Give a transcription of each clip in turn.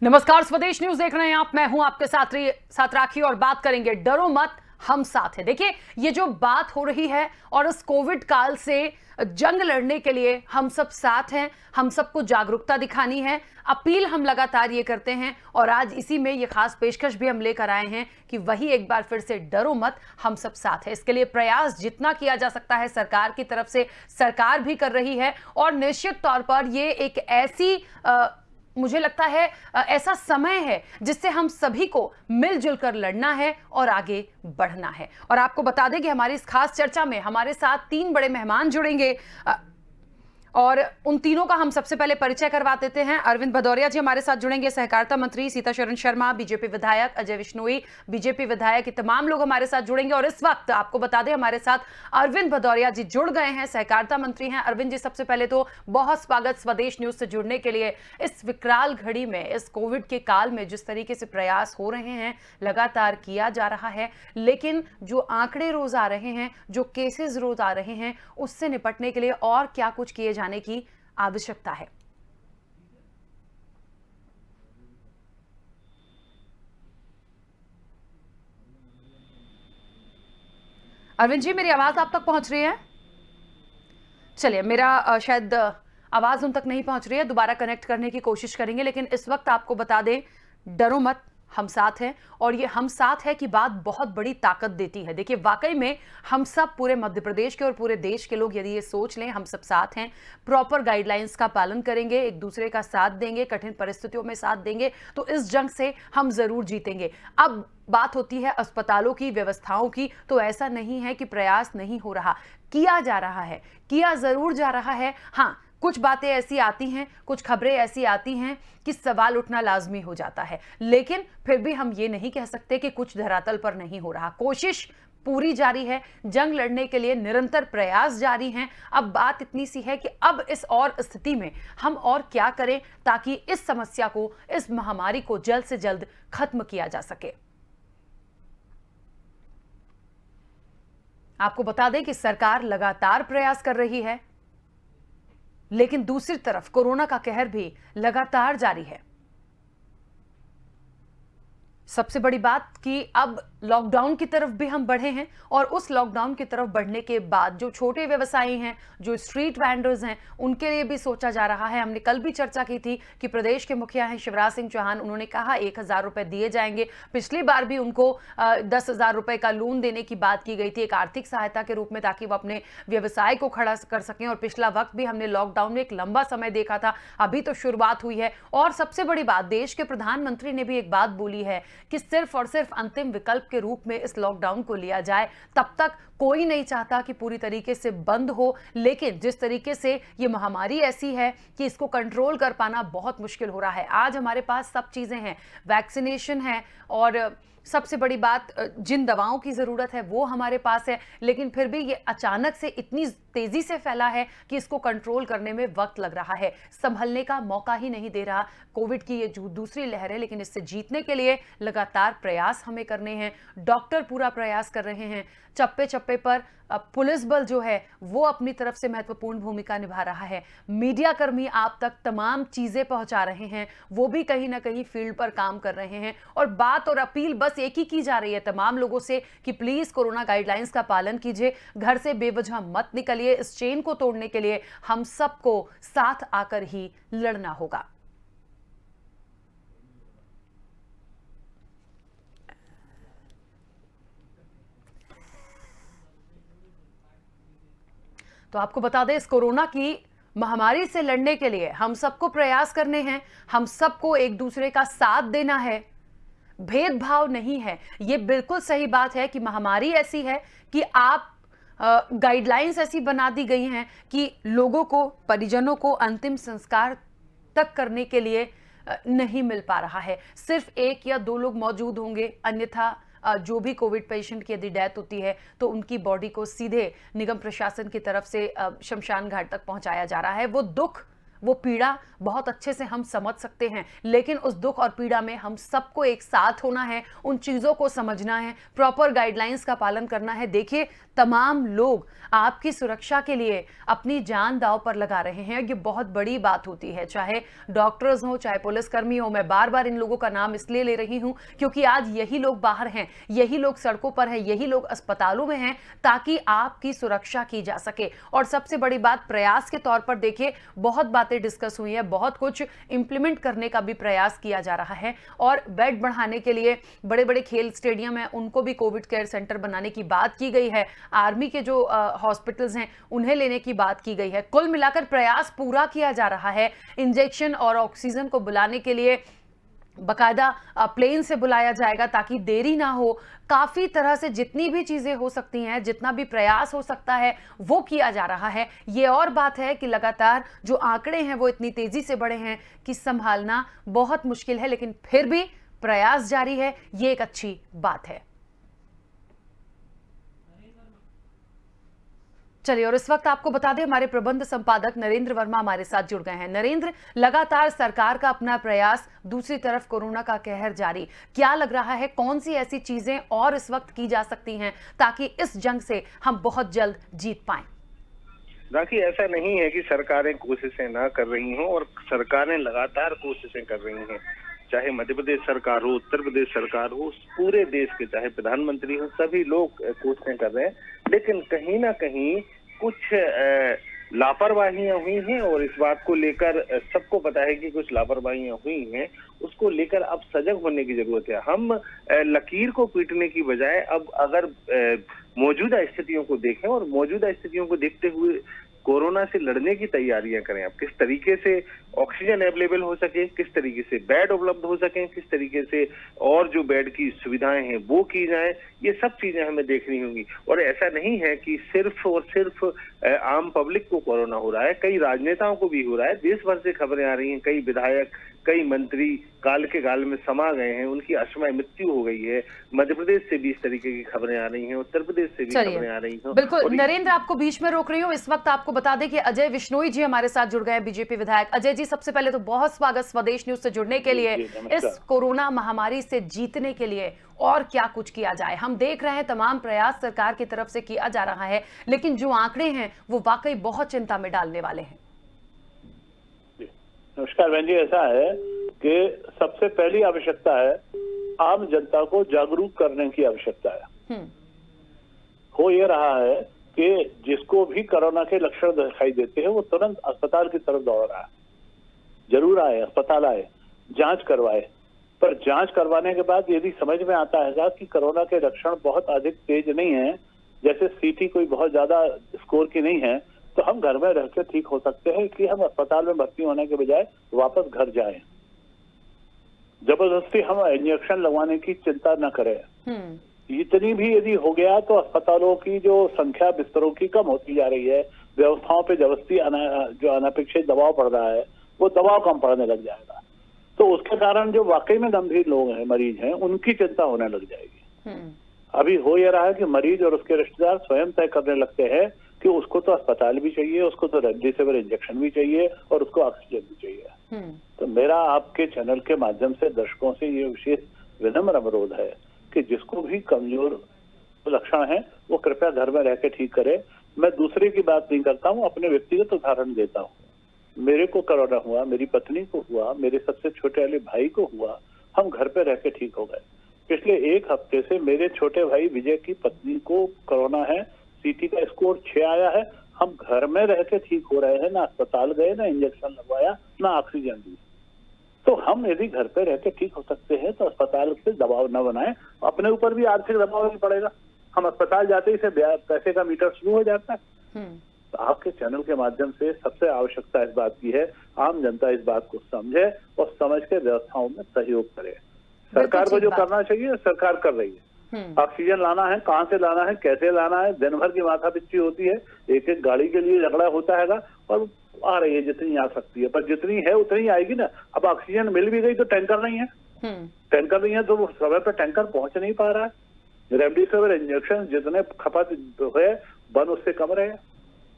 नमस्कार, स्वदेश न्यूज देख रहे हैं आप। मैं हूं आपके साथ राखी और बात करेंगे डरो मत, हम साथ हैं। देखिए, ये जो बात हो रही है और इस कोविड काल से जंग लड़ने के लिए हम सब साथ हैं, हम सबको जागरूकता दिखानी है। अपील हम लगातार ये करते हैं और आज इसी में ये खास पेशकश भी हम लेकर आए हैं कि वही एक बार फिर से डरो मत, हम सब साथ हैं। इसके लिए प्रयास जितना किया जा सकता है सरकार की तरफ से सरकार भी कर रही है और निश्चित तौर पर ये एक ऐसी मुझे लगता है ऐसा समय है जिससे हम सभी को मिलजुल कर लड़ना है और आगे बढ़ना है। और आपको बता दें कि हमारी इस खास चर्चा में हमारे साथ 3 बड़े मेहमान जुड़ेंगे और उन तीनों का हम सबसे पहले परिचय करवा देते हैं। अरविंद भदौरिया जी हमारे साथ जुड़ेंगे, सहकारिता मंत्री, सीताशरण शर्मा बीजेपी विधायक, अजय विश्नोई बीजेपी विधायक, ये तमाम लोग हमारे साथ जुड़ेंगे। और इस वक्त आपको बता दें हमारे साथ अरविंद भदौरिया जी जुड़ गए हैं, सहकारिता मंत्री हैं। अरविंद जी, सबसे पहले तो बहुत स्वागत स्वदेश न्यूज से जुड़ने के लिए। इस विकराल घड़ी में, इस कोविड के काल में जिस तरीके से प्रयास हो रहे हैं, लगातार किया जा रहा है, लेकिन जो आंकड़े रोज आ रहे हैं, जो केसेस रोज आ रहे हैं, उससे निपटने के लिए और क्या कुछ किए जाने की आवश्यकता है? अरविंद जी, मेरी आवाज आप तक पहुंच रही है? चलिए, मेरा शायद आवाज उन तक नहीं पहुंच रही है, दोबारा कनेक्ट करने की कोशिश करेंगे। लेकिन इस वक्त आपको बता दें, डरो मत, हम साथ हैं। और ये हम साथ है की बात बहुत बड़ी ताकत देती है। देखिए, वाकई में हम सब, पूरे मध्य प्रदेश के और पूरे देश के लोग यदि ये सोच लें हम सब साथ हैं, प्रॉपर गाइडलाइंस का पालन करेंगे, एक दूसरे का साथ देंगे, कठिन परिस्थितियों में साथ देंगे, तो इस जंग से हम जरूर जीतेंगे। अब बात होती है अस्पतालों की, व्यवस्थाओं की, तो ऐसा नहीं है कि प्रयास नहीं हो रहा, किया जा रहा है, किया जरूर जा रहा है। हाँ, कुछ बातें ऐसी आती हैं, कुछ खबरें ऐसी आती हैं कि सवाल उठना लाजमी हो जाता है, लेकिन फिर भी हम ये नहीं कह सकते कि कुछ धरातल पर नहीं हो रहा। कोशिश पूरी जारी है, जंग लड़ने के लिए निरंतर प्रयास जारी हैं। अब बात इतनी सी है कि अब इस और स्थिति में हम और क्या करें ताकि इस समस्या को, इस महामारी को जल्द से जल्द खत्म किया जा सके। आपको बता दें कि सरकार लगातार प्रयास कर रही है, लेकिन दूसरी तरफ कोरोना का कहर भी लगातार जारी है। सबसे बड़ी बात कि अब लॉकडाउन की तरफ भी हम बढ़े हैं और उस लॉकडाउन की तरफ बढ़ने के बाद जो छोटे व्यवसायी हैं, जो स्ट्रीट वेंडर्स हैं, उनके लिए भी सोचा जा रहा है। हमने कल भी चर्चा की थी कि प्रदेश के मुखिया हैं शिवराज सिंह चौहान, उन्होंने कहा 1,000 रुपए दिए जाएंगे। पिछली बार भी उनको 10,000 रुपए का लोन देने की बात की गई थी, एक आर्थिक सहायता के रूप में, ताकि वो अपने व्यवसाय को खड़ा कर सकें। और पिछला वक्त भी हमने लॉकडाउन में एक लंबा समय देखा था, अभी तो शुरुआत हुई है। और सबसे बड़ी बात, देश के प्रधानमंत्री ने भी एक बात बोली है कि सिर्फ और सिर्फ अंतिम विकल्प के रूप में इस लॉकडाउन को लिया जाए। तब तक कोई नहीं चाहता कि पूरी तरीके से बंद हो, लेकिन जिस तरीके से ये महामारी ऐसी है कि इसको कंट्रोल कर पाना बहुत मुश्किल हो रहा है। आज हमारे पास सब चीजें हैं, वैक्सीनेशन है और सबसे बड़ी बात, जिन दवाओं की जरूरत है वो हमारे पास है, लेकिन फिर भी ये अचानक से इतनी तेजी से फैला है कि इसको कंट्रोल करने में वक्त लग रहा है, संभलने का मौका ही नहीं दे रहा। कोविड की ये जो दूसरी लहर है, लेकिन इससे जीतने के लिए लगातार प्रयास हमें करने हैं। डॉक्टर पूरा प्रयास कर रहे हैं, चप्पे चप्पे पर पुलिस बल जो है वो अपनी तरफ से महत्वपूर्ण भूमिका निभा रहा है। मीडिया कर्मी आप तक तमाम चीजें पहुंचा रहे हैं, वो भी कहीं ना कहीं फील्ड पर काम कर रहे हैं। और बात और अपील बस एक ही की जा रही है तमाम लोगों से कि प्लीज कोरोना गाइडलाइंस का पालन कीजिए, घर से बेवजह मत निकलिए। इस चेन को तोड़ने के लिए हम सबको साथ आकर ही लड़ना होगा। तो आपको बता दें, इस कोरोना की महामारी से लड़ने के लिए हम सबको प्रयास करने हैं, हम सबको एक दूसरे का साथ देना है, भेदभाव नहीं है। ये बिल्कुल सही बात है कि महामारी ऐसी है कि आप गाइडलाइंस ऐसी बना दी गई हैं कि लोगों को, परिजनों को अंतिम संस्कार तक करने के लिए नहीं मिल पा रहा है। सिर्फ 1 या 2 लोग मौजूद होंगे, अन्यथा जो भी कोविड पेशेंट की यदि डेथ होती है तो उनकी बॉडी को सीधे निगम प्रशासन की तरफ से शमशान घाट तक पहुंचाया जा रहा है। वो दुख, वो पीड़ा बहुत अच्छे से हम समझ सकते हैं, लेकिन उस दुख और पीड़ा में हम सबको एक साथ होना है, उन चीज़ों को समझना है, प्रॉपर गाइडलाइंस का पालन करना है। देखिए, तमाम लोग आपकी सुरक्षा के लिए अपनी जान दांव पर लगा रहे हैं, ये बहुत बड़ी बात होती है, चाहे डॉक्टर्स हो, चाहे पुलिसकर्मी हो। मैं बार बार इन लोगों का नाम इसलिए ले रही हूं क्योंकि आज यही लोग बाहर हैं, यही लोग सड़कों पर हैं, यही लोग अस्पतालों में हैं, ताकि आपकी सुरक्षा की जा सके। और सबसे बड़ी बात, प्रयास के तौर पर देखिए, बहुत बातें डिस्कस हुई हैं, बहुत कुछ इंप्लीमेंट करने का भी प्रयास किया जा रहा है, और बेड बढ़ाने के लिए बड़े बड़े खेल स्टेडियम हैं, उनको भी कोविड केयर सेंटर बनाने की बात की गई है। आर्मी के जो हॉस्पिटल्स हैं उन्हें लेने की बात की गई है। कुल मिलाकर प्रयास पूरा किया जा रहा है। इंजेक्शन और ऑक्सीजन को बुलाने के लिए बकायदा प्लेन से बुलाया जाएगा ताकि देरी ना हो। काफी तरह से जितनी भी चीजें हो सकती हैं, जितना भी प्रयास हो सकता है, वो किया जा रहा है। ये और बात है कि लगातार जो आंकड़े हैं वो इतनी तेजी से बढ़े हैं कि संभालना बहुत मुश्किल है, लेकिन फिर भी प्रयास जारी है, ये एक अच्छी बात है। चलिए, और इस वक्त आपको बता दें, हमारे प्रबंध संपादक नरेंद्र वर्मा हमारे साथ जुड़ गए हैं। नरेंद्र, लगातार सरकार का अपना प्रयास, दूसरी तरफ कोरोना का कहर जारी, क्या लग रहा है कौन सी ऐसी चीजें और इस वक्त की जा सकती हैं ताकि इस जंग से हम बहुत जल्द जीत पाएं? बाकी ऐसा नहीं है कि सरकारें कोशिशें ना कर रही हों, और सरकारें लगातार कोशिशें कर रही हैं। चाहे मध्य प्रदेश सरकार हो, उत्तर प्रदेश सरकार हो, पूरे देश के चाहे प्रधानमंत्री हो, सभी लोग कोशिशें कर रहे हैं। लेकिन कहीं ना कहीं कुछ लापरवाहियां हुई हैं, और इस बात को लेकर सबको पता है कि कुछ लापरवाहियां हुई हैं। उसको लेकर अब सजग होने की जरूरत है। हम लकीर को पीटने की बजाय अब अगर मौजूदा स्थितियों को देखें और मौजूदा स्थितियों को देखते हुए कोरोना से लड़ने की तैयारियां करें। अब किस तरीके से ऑक्सीजन अवेलेबल हो सके, किस तरीके से बेड उपलब्ध हो सके, किस तरीके से और जो बेड की सुविधाएं हैं वो की जाए, ये सब चीजें हमें देखनी होंगी। और ऐसा नहीं है कि सिर्फ और सिर्फ आम पब्लिक को कोरोना हो रहा है, कई राजनेताओं को भी हो रहा है। देश भर से खबरें आ रही हैं, कई विधायक, कई मंत्री काल के गाल में समा गए हैं, उनकी अश्मय मृत्यु हो गई है। मध्य प्रदेश से भी इस तरीके की खबरें आ रही हैं, उत्तर प्रदेश से भी खबरें आ रही हैं। बिल्कुल नरेंद्र, आपको बीच में रोक रही हूँ। इस वक्त आपको बता दें कि अजय विश्नोई जी हमारे साथ जुड़ गए हैं, बीजेपी विधायक। अजय जी, सबसे पहले तो बहुत स्वागत स्वदेश न्यूज से जुड़ने के लिए। इस कोरोना महामारी से जीतने के लिए और क्या कुछ किया जाए? हम देख रहे हैं तमाम प्रयास सरकार की तरफ से किया जा रहा है, लेकिन जो आंकड़े हैं वो वाकई बहुत चिंता में डालने वाले हैं। नमस्कार बहन जी, ऐसा है कि सबसे पहली आवश्यकता है आम जनता को जागरूक करने की आवश्यकता है। हो ये रहा है कि जिसको भी कोरोना के लक्षण दिखाई देते हैं वो तुरंत अस्पताल की तरफ दौड़ रहा है। जरूर आए, अस्पताल आए, जांच करवाए, पर जांच करवाने के बाद यदि समझ में आता है कि कोरोना के लक्षण बहुत अधिक तेज नहीं है, जैसे सीटी कोई बहुत ज्यादा स्कोर की नहीं है, तो हम घर में रहकर ठीक हो सकते हैं कि हम अस्पताल में भर्ती होने के बजाय वापस घर जाएं। जबरदस्ती हम इंजेक्शन लगवाने की चिंता न करें। इतनी भी यदि हो गया तो अस्पतालों की जो संख्या बिस्तरों की कम होती जा रही है, व्यवस्थाओं पे जबरदस्ती जो अनपेक्षित दबाव पड़ रहा है वो दबाव कम पड़ने लग जाएगा। तो उसके कारण जो वाकई में गंभीर लोग हैं, मरीज हैं, उनकी चिंता होने लग जाएगी। अभी हो यह रहा है कि मरीज और उसके रिश्तेदार स्वयं तय करने लगते हैं कि उसको तो अस्पताल भी चाहिए, उसको तो रेमडेसिविर इंजेक्शन भी चाहिए और उसको ऑक्सीजन भी चाहिए। तो मेरा आपके चैनल के माध्यम से दर्शकों से ये विशेष विनम्र अनुरोध है कि जिसको भी कमजोर लक्षण है वो कृपया घर में रह के ठीक करे। मैं दूसरे की बात नहीं करता हूँ, अपने व्यक्तिगत उदाहरण देता हूँ। मेरे को कोरोना हुआ, मेरी पत्नी को हुआ, मेरे सबसे छोटे वाले भाई को हुआ, हम घर पे रह के ठीक हो गए। पिछले एक हफ्ते से मेरे छोटे भाई विजय की पत्नी को कोरोना है, सीटी का स्कोर 6 आया है, हम घर में रह के ठीक हो रहे हैं, ना अस्पताल गए, ना इंजेक्शन लगवाया, ना ऑक्सीजन दी। तो हम यदि घर पे रह के ठीक हो सकते हैं तो अस्पताल से दबाव न बनाएं। अपने ऊपर भी आर्थिक दबाव नहीं पड़ेगा। हम अस्पताल जाते ही से पैसे का मीटर शुरू हो जाता है। तो आपके चैनल के माध्यम से सबसे आवश्यकता इस बात की है, आम जनता इस बात को समझे और समझ के व्यवस्थाओं में सहयोग करे। सरकार को जो करना चाहिए सरकार कर रही है। ऑक्सीजन लाना है, कहाँ से लाना है, कैसे लाना है, दिन भर की माथापिच्ची होती है, एक एक गाड़ी के लिए झगड़ा होता है और आ रही है जितनी आ सकती है, पर जितनी है उतनी आएगी ना। अब ऑक्सीजन मिल भी गई तो टैंकर नहीं है, टैंकर नहीं है तो वो समय पर टैंकर पहुंच नहीं पा रहा है। रेमडेसिविर इंजेक्शन जितने खपत है बन उससे कम रहे।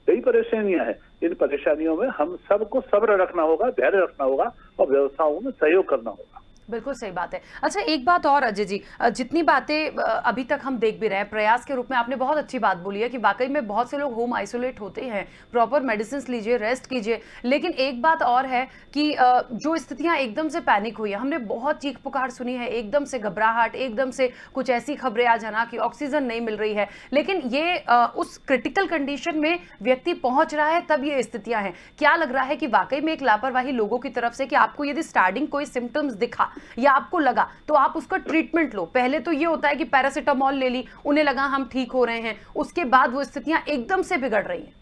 कई परेशानियां हैं। इन परेशानियों में हम सबको सब्र रखना होगा, धैर्य रखना होगा और व्यवस्थाओं में सहयोग करना होगा। बिल्कुल सही बात है। अच्छा, एक बात और अजय जी, जितनी बातें अभी तक हम देख भी रहे हैं प्रयास के रूप में, आपने बहुत अच्छी बात बोली है कि वाकई में बहुत से लोग होम आइसोलेट होते हैं, प्रॉपर मेडिसिन लीजिए, रेस्ट कीजिए। लेकिन एक बात और है कि जो स्थितियां एकदम से पैनिक हुई है, हमने बहुत चीख पुकार सुनी है, एकदम से घबराहट, एकदम से कुछ ऐसी खबरें आ जाना कि ऑक्सीजन नहीं मिल रही है। लेकिन ये उस क्रिटिकल कंडीशन में व्यक्ति पहुंच रहा है तब ये स्थितियां हैं। क्या लग रहा है कि वाकई में एक लापरवाही लोगों की तरफ से कि आपको यदि स्टार्टिंग कोई सिम्टम्स दिखा या आपको लगा तो आप उसका ट्रीटमेंट लो। पहले तो ये होता है कि पैरासिटामोल ले ली, उन्हें लगा हम ठीक हो रहे हैं, उसके बाद वो स्थितियां एकदम से बिगड़ रही हैं।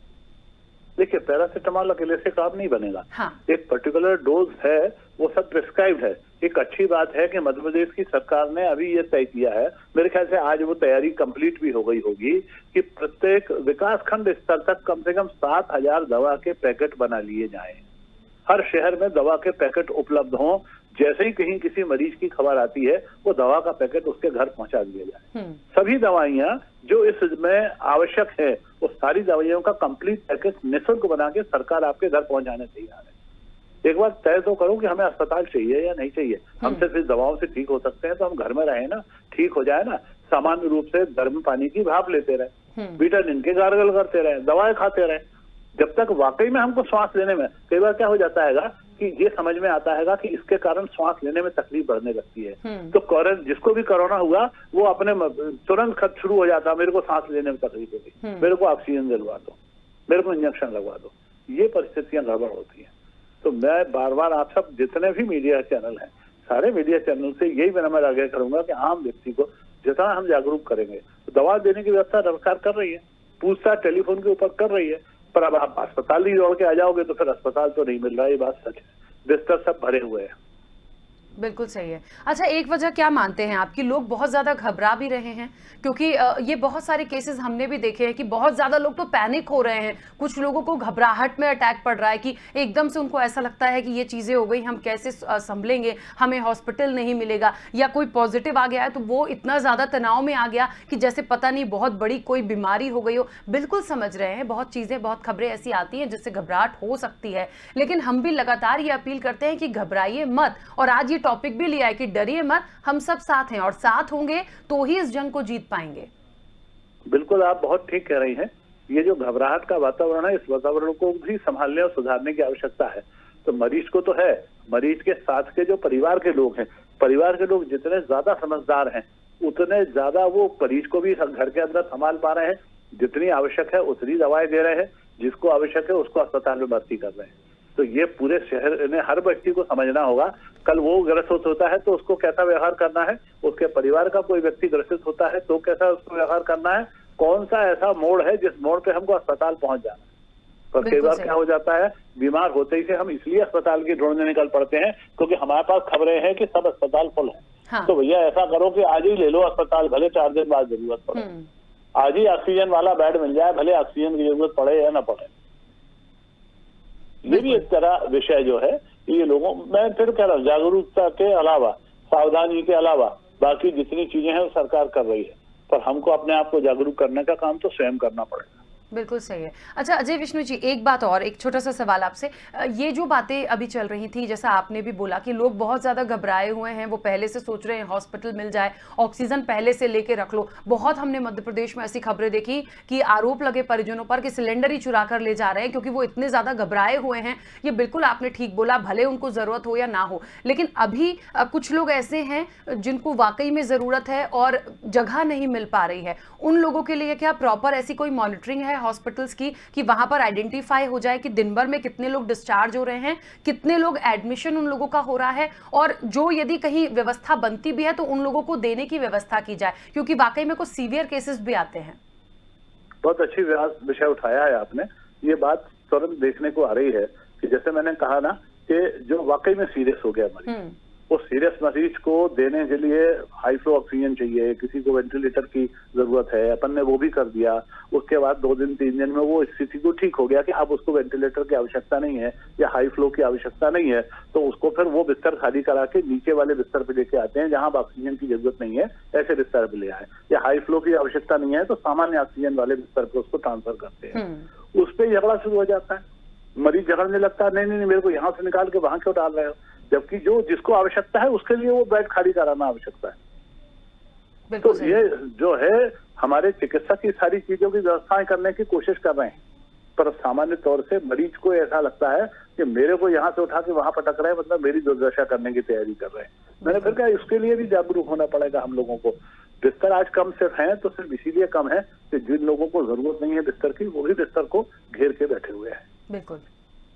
देखिए, पैरासिटामोल अकेले से काम नहीं बनेगा। हाँ। एक पर्टिकुलर डोज है, वो सब प्रिस्क्राइब है। एक अच्छी बात है कि मध्य प्रदेश की सरकार ने अभी ये तय किया है, मेरे ख्याल से आज वो तैयारी कंप्लीट भी हो गई होगी, कि प्रत्येक विकासखंड स्तर तक कम से कम 7,000 दवा के पैकेट बना लिए जाएं। हर शहर में दवा के पैकेट उपलब्ध हों। जैसे ही कहीं किसी मरीज की खबर आती है, वो दवा का पैकेट उसके घर पहुंचा दिया जाए। सभी दवाइयां जो इसमें आवश्यक है, वो सारी दवाइयों का कंप्लीट पैकेज निःशुल्क बना के सरकार आपके घर पहुंचाने तैयार है। एक बार तय तो करो कि हमें अस्पताल चाहिए या नहीं चाहिए। हम सिर्फ इस दवाओं से ठीक हो सकते हैं तो हम घर में रहें ना, ठीक हो जाए ना, सामान्य रूप से गर्म पानी की भाप लेते रहे, विटामिन के गार्गल करते रहे, दवाएं खाते रहे। जब तक वाकई में हमको सांस लेने में, कई बार क्या हो जाता है कि ये समझ में आता है कि इसके कारण सांस लेने में तकलीफ बढ़ने लगती है, तो जिसको भी कोरोना हुआ वो अपने तुरंत खत शुरू हो जाता है, मेरे को सांस लेने में तकलीफ होगी, मेरे को ऑक्सीजन दिलवा दो, मेरे को इंजेक्शन लगवा दो। ये परिस्थितियां गड़बड़ होती हैं। तो मैं बार बार आप सब जितने भी मीडिया चैनल हैं, सारे मीडिया चैनल से यही विनम्र आग्रह करूंगा कि आम व्यक्ति को जितना हम जागरूक करेंगे, तो दवा देने की व्यवस्था सरकार कर रही है, पूछताछ टेलीफोन के ऊपर कर रही है, पर अब आप अस्पताल ही दौड़ के आ जाओगे तो फिर अस्पताल तो नहीं मिल रहा है, ये बात सच है। बिस्तर सब भरे हुए हैं। बिल्कुल सही है। अच्छा, एक वजह क्या मानते हैं आप कि लोग बहुत ज़्यादा घबरा भी रहे हैं? क्योंकि ये बहुत सारे केसेस हमने भी देखे हैं कि बहुत ज़्यादा लोग तो पैनिक हो रहे हैं, कुछ लोगों को घबराहट में अटैक पड़ रहा है कि एकदम से उनको ऐसा लगता है कि ये चीज़ें हो गई, हम कैसे संभलेंगे, हमें हॉस्पिटल नहीं मिलेगा, या कोई पॉजिटिव आ गया है तो वो इतना ज़्यादा तनाव में आ गया कि जैसे पता नहीं बहुत बड़ी कोई बीमारी हो गई हो। बिल्कुल समझ रहे हैं, बहुत चीज़ें, बहुत खबरें ऐसी आती हैं जिससे घबराहट हो सकती है, लेकिन हम भी लगातार ये अपील करते हैं कि घबराइए मत। और आज ये टॉपिक भी लिया है कि डरिए मत, हम सब साथ हैं और साथ होंगे तो ही इस जंग को जीत पाएंगे। बिल्कुल, आप बहुत ठीक कह रही हैं। ये जो घबराहट का वातावरण है, इस वातावरण को भी संभालने और सुधारने की आवश्यकता है। तो मरीज को तो है, मरीज के साथ के जो परिवार के लोग हैं, परिवार के लोग जितने ज्यादा समझदार हैं, उतने ज्यादा वो मरीज को भी घर के अंदर संभाल पा रहे हैं। जितनी आवश्यक है उतनी दवाएं दे रहे हैं, जिसको आवश्यक है उसको अस्पताल में भर्ती कर रहे हैं। तो ये पूरे शहर ने हर व्यक्ति को समझना होगा, कल वो ग्रसित होता है तो उसको कैसा व्यवहार करना है, उसके परिवार का कोई व्यक्ति ग्रसित होता है तो कैसा उसको व्यवहार करना है, कौन सा ऐसा मोड़ है जिस मोड़ पे हमको अस्पताल पहुंच जाना है। पर कई बार क्या हो जाता है, बीमार होते ही से हम इसलिए अस्पताल की ढूंढने निकल पड़ते हैं क्योंकि हमारे पास खबरें हैं कि सब अस्पताल फुल है। हाँ। तो भैया ऐसा करो कि आज ही ले लो अस्पताल, भले 4 दिन बाद जरूरत पड़े, आज ही ऑक्सीजन वाला बेड मिल जाए, भले ऑक्सीजन की जरूरत पड़े या ना पड़े। ये भी एक तरह विषय जो है, ये लोगों, मैं फिर कह रहा हूँ, जागरूकता के अलावा, सावधानी के अलावा बाकी जितनी चीजें हैं वो सरकार कर रही है, पर हमको अपने आप को जागरूक करने का काम तो स्वयं करना पड़ेगा। बिल्कुल सही है। अच्छा अजय विष्णु जी, एक बात और, एक छोटा सा सवाल आपसे। ये जो बातें अभी चल रही थी, जैसा आपने भी बोला कि लोग बहुत ज़्यादा घबराए हुए हैं, वो पहले से सोच रहे हैं हॉस्पिटल मिल जाए, ऑक्सीजन पहले से लेके रख लो। बहुत हमने मध्य प्रदेश में ऐसी खबरें देखी कि आरोप लगे परिजनों पर कि सिलेंडर ही चुरा कर ले जा रहे हैं क्योंकि वो इतने ज़्यादा घबराए हुए हैं। ये बिल्कुल आपने ठीक बोला, भले उनको ज़रूरत हो या ना हो, लेकिन अभी कुछ लोग ऐसे हैं जिनको वाकई में ज़रूरत है और जगह नहीं मिल पा रही है। उन लोगों के लिए क्या प्रॉपर ऐसी कोई मॉनिटरिंग है हॉस्पिटल्स की कि वहां पर आइडेंटिफाई हो जाए कि दिन भर में कितने लोग डिस्चार्ज हो रहे हैं, कितने लोग एडमिशन उन लोगों का हो रहा है, और जो यदि कहीं व्यवस्था बनती भी है तो उन लोगों को देने की व्यवस्था की जाए, क्योंकि वाकई में कुछ सीवियर केसेस भी आते हैं। बहुत अच्छी विषय उठाया है आपने। ये बात तुरंत देखने को आ रही है कि जैसे मैंने कहा ना कि जो वाकई में सीरियस हो गया मरीज, उस सीरियस मरीज को देने के लिए हाई फ्लो ऑक्सीजन चाहिए, किसी को वेंटिलेटर की जरूरत है, अपन ने वो भी कर दिया। उसके बाद 2 दिन 3 दिन में वो स्थिति को ठीक हो गया कि अब उसको वेंटिलेटर की आवश्यकता नहीं है या हाई फ्लो की आवश्यकता नहीं है, तो उसको फिर वो बिस्तर खाली करा के नीचे वाले बिस्तर पे लेके आते हैं जहां ऑक्सीजन की जरूरत नहीं है, ऐसे बिस्तर पे ले आए। या हाई फ्लो की आवश्यकता नहीं है तो सामान्य ऑक्सीजन वाले बिस्तर पे उसको ट्रांसफर करते हैं। उस पर झगड़ा शुरू हो जाता है, मरीज झगड़ने लगता है, नहीं नहीं नहीं मेरे को यहाँ से निकाल के वहां क्यों डाल रहे हो, जबकि जो जिसको आवश्यकता है उसके लिए वो बेड खाली कराना आवश्यकता है। तो ये जो है हमारे चिकित्सक की सारी चीजों की व्यवस्थाएं करने की कोशिश कर रहे हैं, पर सामान्य तौर से मरीज को ऐसा लगता है कि मेरे को यहाँ से उठा के वहां पटक रहे हैं, मतलब मेरी दुर्दशा करने की तैयारी कर रहे हैं। मैंने फिर कहा इसके लिए भी जागरूक होना पड़ेगा हम लोगों को। बिस्तर आज कम सिर्फ हैं तो सिर्फ इसीलिए कम है कि जिन लोगों को जरूरत नहीं है बिस्तर की, वो भी बिस्तर को घेर के बैठे हुए हैं। बिल्कुल।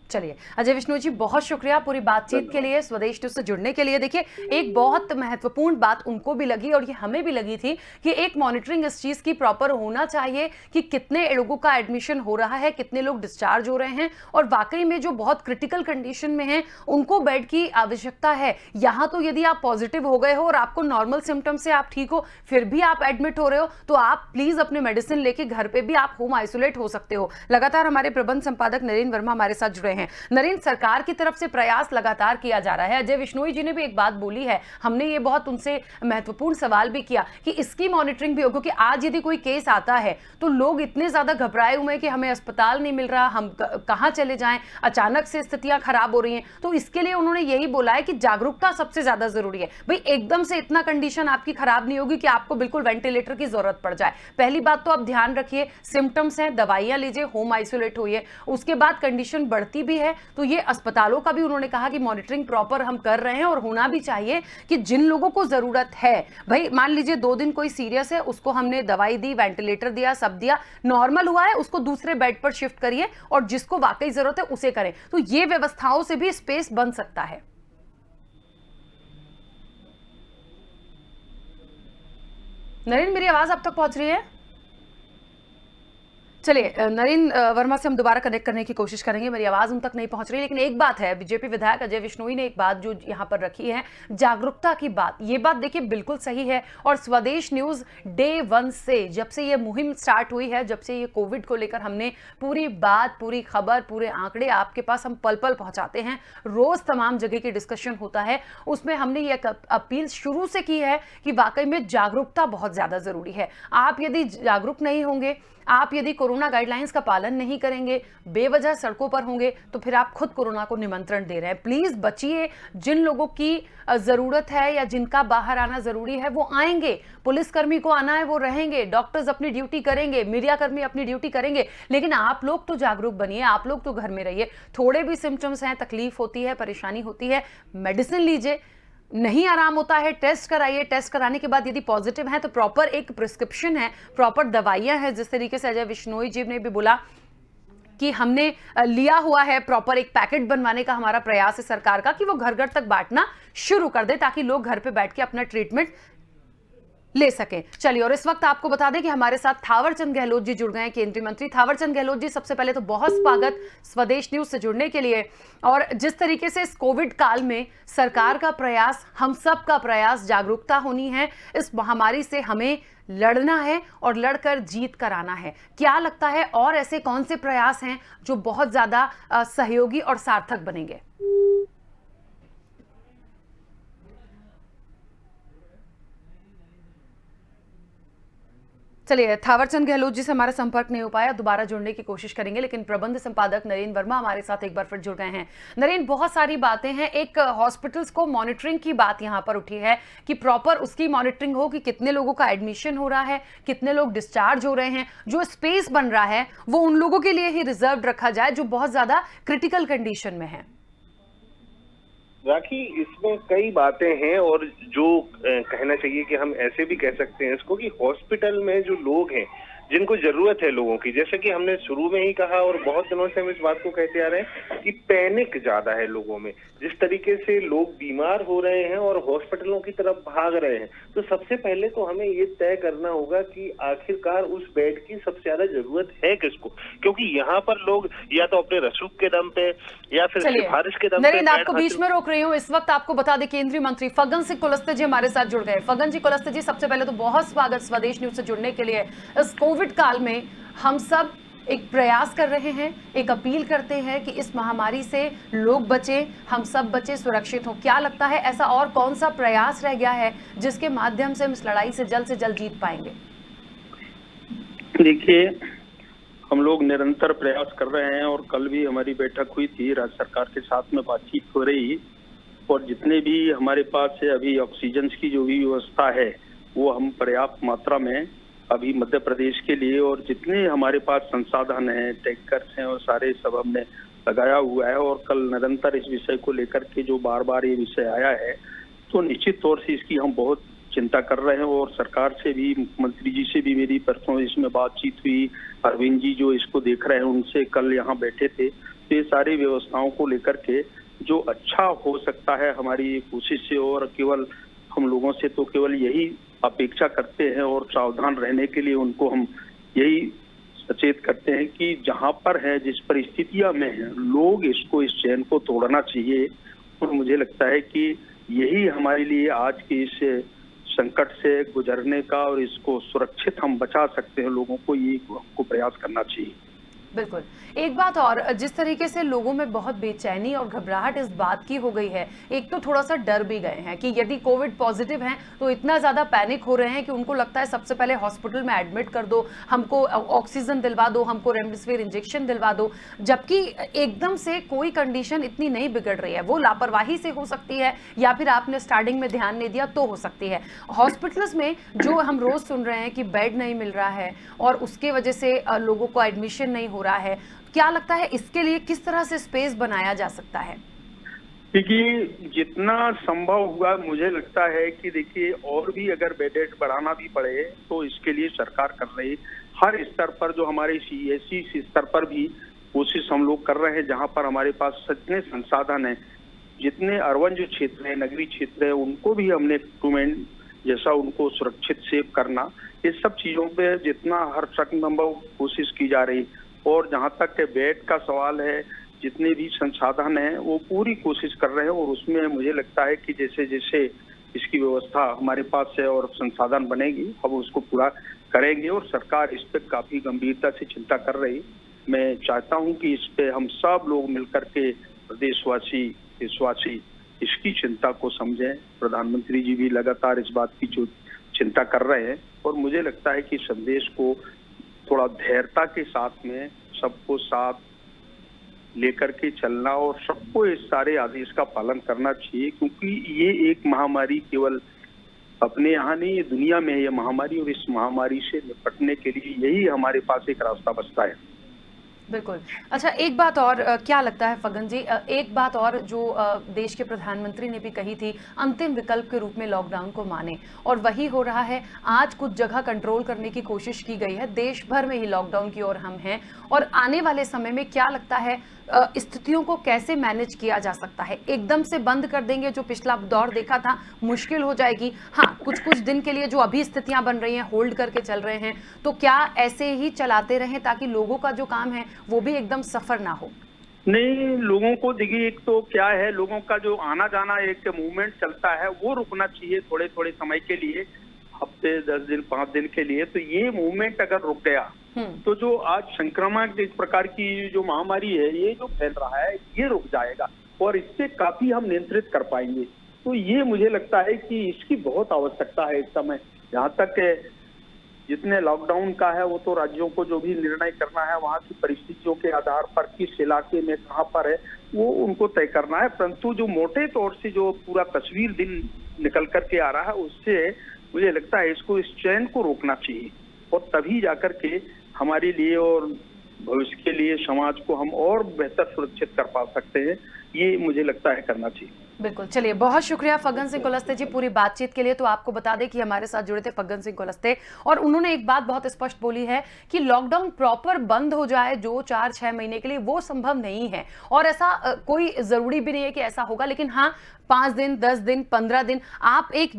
चलिए अजय विश्नोई जी, बहुत शुक्रिया पूरी बातचीत के लिए, स्वदेश न्यूज से जुड़ने के लिए। देखिए एक बहुत महत्वपूर्ण बात उनको भी लगी और ये हमें भी लगी थी कि एक मॉनिटरिंग इस चीज की प्रॉपर होना चाहिए कि कितने लोगों का एडमिशन हो रहा है, कितने लोग डिस्चार्ज हो रहे हैं, और वाकई में जो बहुत क्रिटिकल कंडीशन में हैं उनको बेड की आवश्यकता है। यहाँ तो यदि आप पॉजिटिव हो गए हो और आपको नॉर्मल सिम्टम्स से आप ठीक हो, फिर भी आप एडमिट हो रहे हो, तो आप प्लीज अपने मेडिसिन लेके घर पे भी आप होम आइसोलेट हो सकते हो। लगातार हमारे प्रबंध संपादक नरेंद्र वर्मा हमारे साथ जुड़े हैं। नरेंद्र, सरकार की तरफ से प्रयास लगातार किया जा रहा है। अजय विश्नोई जी ने भी एक बात बोली है, हमने ये बहुत उनसे महत्वपूर्ण सवाल भी किया कि इसकी मॉनिटरिंग भी हो, क्योंकि आज यदि कोई केस आता है तो लोग इतने ज्यादा घबराए हुए हैं कि हमें अस्पताल नहीं मिल रहा, हम कहां चले जाएं, अचानक से स्थितियां खराब हो रही हैं। तो इसके लिए उन्होंने यही बोला है कि जागरूकता सबसे ज्यादा जरूरी है। भाई एकदम से इतना कंडीशन आपकी खराब नहीं होगी कि आपको बिल्कुल वेंटिलेटर की जरूरत पड़ जाए। पहली बात तो आप ध्यान रखिए, सिम्टम्स हैं, दवाइयां लीजिए, होम आइसोलेट होइए। उसके बाद कंडीशन बढ़ती भी है तो ये अस्पतालों का भी उन्होंने कहा कि मॉनिटरिंग प्रॉपर हम कर रहे हैं, और होना भी चाहिए कि जिन लोगों को जरूरत है, भाई मान लीजिए 2 दिन कोई सीरियस है, उसको हमने दवाई दी, वेंटिलेटर दिया, सब दिया, नॉर्मल हुआ है, उसको दूसरे बेड पर शिफ्ट करिए, और जिसको वाकई जरूरत है उसे करें। तो ये व्यवस्थाओं से भी स्पेस बन सकता है। नरेंद्र, मेरी आवाज आप तक पहुंच रही है? चलिए नरेंद्र वर्मा से हम दोबारा कनेक्ट करने की कोशिश करेंगे, मेरी आवाज उन तक नहीं पहुंच रही। लेकिन एक बात है, बीजेपी विधायक अजय विश्नोई ने एक बात जो यहां पर रखी है, जागरूकता की बात, ये बात देखिए बिल्कुल सही है। और स्वदेश न्यूज डे 1 से, जब से ये मुहिम स्टार्ट हुई है, जब से ये कोविड को लेकर हमने पूरी बात, पूरी खबर, पूरे आंकड़े आपके पास हम पल पल पहुंचाते हैं, रोज तमाम जगह की डिस्कशन होता है, उसमें हमने ये अपील शुरू से की है कि वाकई में जागरूकता बहुत ज्यादा जरूरी है। आप यदि जागरूक नहीं होंगे, आप यदि कोरोना गाइडलाइंस का पालन नहीं करेंगे, बेवजह सड़कों पर होंगे, तो फिर आप खुद कोरोना को निमंत्रण दे रहे हैं। प्लीज बचिए, जिन लोगों की जरूरत है या जिनका बाहर आना जरूरी है वो आएंगे, पुलिसकर्मी को आना है वो रहेंगे, डॉक्टर्स अपनी ड्यूटी करेंगे, मीडिया कर्मी अपनी ड्यूटी करेंगे, लेकिन आप लोग तो जागरूक बनिए, आप लोग तो घर में रहिए। थोड़े भी सिम्टम्स हैं, तकलीफ होती है, परेशानी होती है, मेडिसिन लीजिए, नहीं आराम होता है टेस्ट कराइए, टेस्ट कराने के बाद यदि पॉजिटिव है तो प्रॉपर एक प्रिस्क्रिप्शन है, प्रॉपर दवाइयां हैं, जिस तरीके से अजय विश्नोई जी ने भी बोला कि हमने लिया हुआ है, प्रॉपर एक पैकेट बनवाने का हमारा प्रयास है सरकार का कि वो घर घर तक बांटना शुरू कर दे, ताकि लोग घर पे बैठ के अपना ट्रीटमेंट ले सकें। चलिए, और इस वक्त आपको बता दें कि हमारे साथ थावरचंद गहलोत जी जुड़ गए हैं, केंद्रीय मंत्री। थावरचंद गहलोत जी, सबसे पहले तो बहुत स्वागत स्वदेश न्यूज से जुड़ने के लिए। और जिस तरीके से इस कोविड काल में सरकार का प्रयास, हम सब का प्रयास, जागरूकता होनी है, इस महामारी से हमें लड़ना है और लड़कर जीत कर आना है। क्या लगता है और ऐसे कौन से प्रयास हैं जो बहुत ज्यादा सहयोगी और सार्थक बनेंगे? चलिए, थावरचंद गहलोत जी से हमारा संपर्क नहीं हो पाया, दोबारा जुड़ने की कोशिश करेंगे। लेकिन प्रबंध संपादक नरेंद्र वर्मा हमारे साथ एक बार फिर जुड़ गए हैं। नरेंद्र, बहुत सारी बातें हैं, एक हॉस्पिटल्स को मॉनिटरिंग की बात यहां पर उठी है कि प्रॉपर उसकी मॉनिटरिंग हो कि कितने लोगों का एडमिशन हो रहा है, कितने लोग डिस्चार्ज हो रहे हैं, जो स्पेस बन रहा है वो उन लोगों के लिए ही रिजर्व रखा जाए जो बहुत ज्यादा क्रिटिकल कंडीशन में है। राखी, इसमें कई बातें हैं, और जो कहना चाहिए कि हम ऐसे भी कह सकते हैं इसको कि हॉस्पिटल में जो लोग हैं, जिनको जरूरत है लोगों की, जैसे कि हमने शुरू में ही कहा और बहुत दिनों से हम इस बात को कहते आ रहे हैं कि पैनिक ज्यादा है लोगों में। जिस तरीके से लोग बीमार हो रहे हैं और हॉस्पिटलों की तरफ भाग रहे हैं, तो सबसे पहले तो हमें ये तय करना होगा कि आखिरकार उस बेड की सबसे ज्यादा जरूरत है किसको, क्योंकि यहाँ पर लोग या तो अपने रसूख के दम पे या फिर सिफारिश के दम पे। नरेंद्र, आपको बीच में रोक रही हूँ, इस वक्त आपको बता दें केंद्रीय मंत्री फग्गन सिंह कुलस्ते जी हमारे साथ जुड़ गए। फग्गन जी, कुलस्ते जी, सबसे पहले तो बहुत स्वागत स्वदेश न्यूज से जुड़ने के लिए। इस कोविड काल में हम सब एक प्रयास कर रहे हैं, एक अपील करते हैं कि इस महामारी से लोग बचे, हम सब बचे, सुरक्षित हों। क्या लगता है ऐसा और कौन सा प्रयास रह गया है जिसके माध्यम से हम इस लड़ाई से जल्द जीत पाएंगे? देखिए, हम लोग निरंतर प्रयास कर रहे हैं और कल भी हमारी बैठक हुई थी, राज्य सरकार के साथ में बातचीत हो रही और जितने भी हमारे पास है अभी ऑक्सीजन की जो भी व्यवस्था है वो हम पर्याप्त मात्रा में अभी मध्य प्रदेश के लिए और जितने हमारे पास संसाधन हैं, टैंकर्स हैं और सारे सब हमने लगाया हुआ है। और कल निरंतर इस विषय को लेकर के जो बार बार ये विषय आया है तो निश्चित तौर से इसकी हम बहुत चिंता कर रहे हैं और सरकार से भी, मुख्यमंत्री जी से भी मेरी परसों इसमें बातचीत हुई। अरविंद जी जो इसको देख रहे हैं उनसे कल यहाँ बैठे थे, तो ये सारी व्यवस्थाओं को लेकर के जो अच्छा हो सकता है हमारी कोशिश से और केवल हम लोगों से तो केवल यही अपेक्षा करते हैं और सावधान रहने के लिए उनको हम यही सचेत करते हैं कि जहां पर है, जिस परिस्थितियां में है, लोग इसको, इस चैन को तोड़ना चाहिए। और मुझे लगता है कि यही हमारे लिए आज के इस संकट से गुजरने का और इसको सुरक्षित हम बचा सकते हैं लोगों को, ये हमको प्रयास करना चाहिए। बिल्कुल। एक बात और, जिस तरीके से लोगों में बहुत बेचैनी और घबराहट इस बात की हो गई है, एक तो थोड़ा सा डर भी गए हैं कि यदि कोविड पॉजिटिव हैं तो इतना ज़्यादा पैनिक हो रहे हैं कि उनको लगता है सबसे पहले हॉस्पिटल में एडमिट कर दो, हमको ऑक्सीजन दिलवा दो, हमको रेमडेसिविर इंजेक्शन दिलवा दो, जबकि एकदम से कोई कंडीशन इतनी नहीं बिगड़ रही है। वो लापरवाही से हो सकती है या फिर आपने स्टार्टिंग में ध्यान नहीं दिया तो हो सकती है। हॉस्पिटल्स में जो हम रोज सुन रहे हैं कि बेड नहीं मिल रहा है और उसके वजह से लोगों को एडमिशन नहीं हो रहा है, क्या लगता है इसके लिए किस तरह से स्पेस बनाया जा सकता है? देखिए, जितना संभव हुआ मुझे लगता है कि देखिए और भी अगर बेडेड बढ़ाना भी पड़े तो इसके लिए सरकार कर रही है। हर स्तर पर जो हमारे CSC स्तर पर भी कोशिश हम लोग कर रहे हैं, जहां पर हमारे पास जितने संसाधन है, जितने अर्बन जो क्षेत्र है, नगरीय क्षेत्र है, उनको भी हमने इक्विपमेंट जैसा उनको सुरक्षित सेव करना, इस सब चीजों पे जितना हर संभव कोशिश की जा रही। और जहां तक बेड का सवाल है, जितने भी संसाधन हैं वो पूरी कोशिश कर रहे हैं और उसमें मुझे लगता है कि जैसे जैसे इसकी व्यवस्था हमारे पास है और संसाधन बनेगी हम उसको पूरा करेंगे और सरकार इस पर काफी गंभीरता से चिंता कर रही। मैं चाहता हूं कि इस पे हम सब लोग मिलकर के प्रदेशवासी, देशवासी इसकी चिंता को समझें। प्रधानमंत्री जी भी लगातार इस बात की जो चिंता कर रहे हैं और मुझे लगता है कि संदेश को थोड़ा धैर्यता के साथ में सबको साथ लेकर के चलना और सबको इस सारे आदेश का पालन करना चाहिए, क्योंकि ये एक महामारी केवल अपने यहाँ नहीं, ये दुनिया में है ये महामारी और इस महामारी से निपटने के लिए यही हमारे पास एक रास्ता बचता है। बिल्कुल। अच्छा, एक बात और, क्या लगता है फग्गन जी, एक बात और जो देश के प्रधानमंत्री ने भी कही थी, अंतिम विकल्प के रूप में लॉकडाउन को माने, और वही हो रहा है। आज कुछ जगह कंट्रोल करने की कोशिश की गई है, देश भर में ही लॉकडाउन की ओर हम हैं, और आने वाले समय में क्या लगता है स्थितियों को कैसे मैनेज किया जा सकता है? एकदम से बंद कर देंगे, जो पिछला दौर देखा था, मुश्किल हो जाएगी। हाँ, कुछ कुछ दिन के लिए जो अभी स्थितियां बन रही हैं, होल्ड करके चल रहे हैं, तो क्या ऐसे ही चलाते रहें ताकि लोगों का जो काम है वो भी एकदम सफर ना हो? नहीं, लोगों को देखिए, एक तो क्या है, लोगों का जो आना जाना एक मूवमेंट चलता है वो रुकना चाहिए थोड़े थोड़े समय के लिए, हफ्ते 10 दिन 5 दिन के लिए। तो ये मूवमेंट अगर रुक गया तो जो आज संक्रमण इस प्रकार की जो महामारी है, ये जो फैल रहा है, ये रुक जाएगा और इससे काफी हम नियंत्रित कर पाएंगे। तो ये मुझे लगता है कि इसकी बहुत आवश्यकता है इस समय। जहाँ तक जितने लॉकडाउन का है वो तो राज्यों को जो भी निर्णय करना है वहाँ की परिस्थितियों के आधार पर किस इलाके में कहाँ पर है वो उनको तय करना है, परंतु जो मोटे तौर से जो पूरा तस्वीर दिन निकल करके आ रहा है उससे मुझे लगता है इसको, इस चैन को रोकना चाहिए और तभी जाकर के हमारे लिए और भविष्य के लिए समाज को हम और बेहतर सुरक्षित कर पा सकते हैं। ये मुझे लगता है करना चाहिए। बिल्कुल। चलिए, बहुत शुक्रिया फग्गन सिंह कुलस्ते जी पूरी बातचीत के लिए। तो आपको बता दें कि हमारे साथ जुड़े थे फग्गन सिंह कुलस्ते, और उन्होंने एक बात बहुत स्पष्ट बोली है कि लॉकडाउन प्रॉपर बंद हो जाए जो 4-6 महीने के लिए, वो संभव नहीं है और ऐसा कोई जरूरी भी नहीं है कि ऐसा होगा। लेकिन हाँ, 5 दिन, 10 दिन, 15 दिन आप एक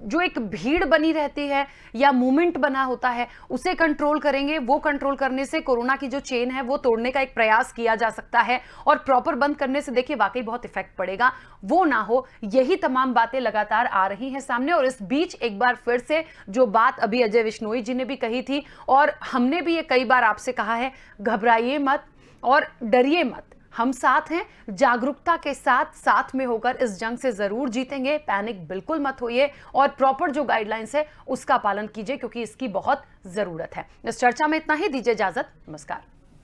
जो एक भीड़ बनी रहती है या मूवमेंट बना होता है उसे कंट्रोल करेंगे। वो कंट्रोल करने से कोरोना की जो चेन है वो तोड़ने का एक प्रयास किया जा सकता है, और प्रॉपर बंद करने से देखिए वाकई बहुत इफेक्ट पड़ेगा। वो ना हो, यही तमाम बातें लगातार आ रही हैं सामने। और इस बीच एक बार फिर से जो बात अभी अजय विश्नोई जी ने भी कही थी और हमने भी ये कई बार आपसे कहा है, घबराइए मत और डरिए मत। हम साथ हैं, जागरूकता के साथ साथ में होकर इस जंग से जरूर जीतेंगे। पैनिक बिल्कुल मत होइए और प्रॉपर जो गाइडलाइंस है उसका पालन कीजिए, क्योंकि इसकी बहुत जरूरत है। इस चर्चा में इतना ही, दीजिए इजाजत, नमस्कार।